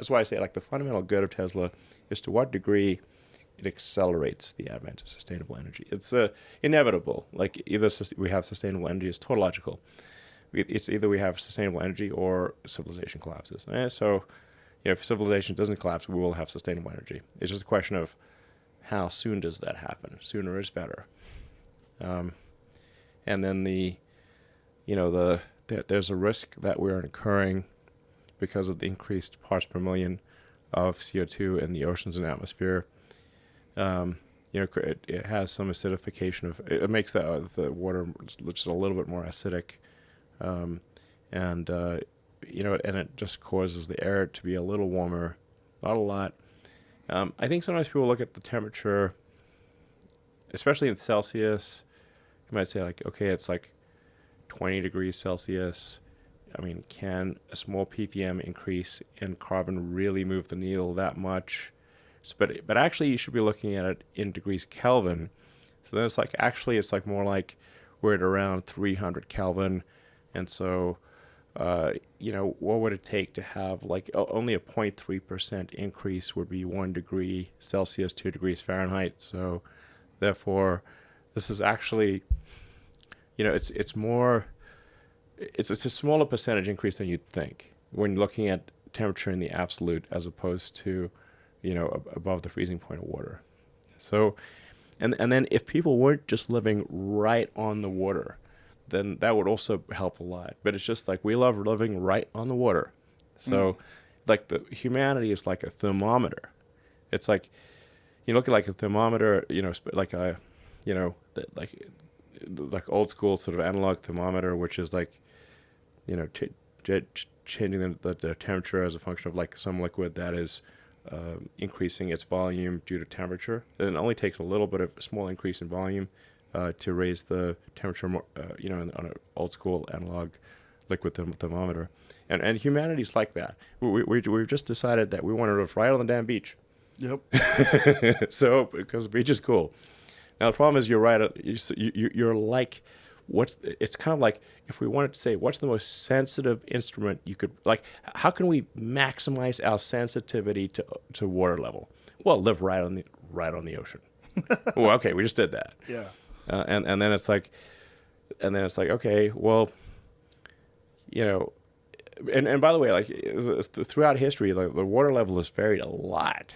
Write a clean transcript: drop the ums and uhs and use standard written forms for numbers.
that's why I say like the fundamental good of Tesla is to what degree it accelerates the advent of sustainable energy. It's inevitable. Like either we have sustainable energy, it's tautological. It's either we have sustainable energy or civilization collapses. So, if civilization doesn't collapse, we will have sustainable energy. It's just a question of how soon does that happen. Sooner is better. And then there's a risk that we're incurring because of the increased parts per million of CO2 in the oceans and atmosphere. It has some acidification it makes the water just a little bit more acidic, and it just causes the air to be a little warmer, not a lot. I think sometimes people look at the temperature, especially in Celsius. You might say like, okay, it's like 20 degrees Celsius. I mean, can a small ppm increase in carbon really move the needle that much? But actually, you should be looking at it in degrees Kelvin. So then it's like more like we're at around 300 Kelvin, and so what would it take to have like only a 0.3% increase would be 1 degree Celsius, 2 degrees Fahrenheit. So therefore, this is actually, it's a smaller percentage increase than you'd think when looking at temperature in the absolute as opposed to above the freezing point of water. So, and then if people weren't just living right on the water, then that would also help a lot. But it's just like we love living right on the water. So, like the humanity is like a thermometer. It's like you look at like a thermometer, like a, like old school sort of analog thermometer, which is like, changing the temperature as a function of like some liquid that is increasing its volume due to temperature. And it only takes a little bit of a small increase in volume to raise the temperature more, on an old school analog liquid thermometer. And humanity's like that. We've just decided that we want to live right on the damn beach. Yep. So, because the beach is cool. Now, the problem is you're right. You're like, it's kind of like if we wanted to say, what's the most sensitive instrument you could, like, how can we maximize our sensitivity to water level? Well, live right on the ocean. Well, okay, we just did that. Yeah. And then it's like, okay, well, and by the way, like throughout history, like the water level has varied a lot.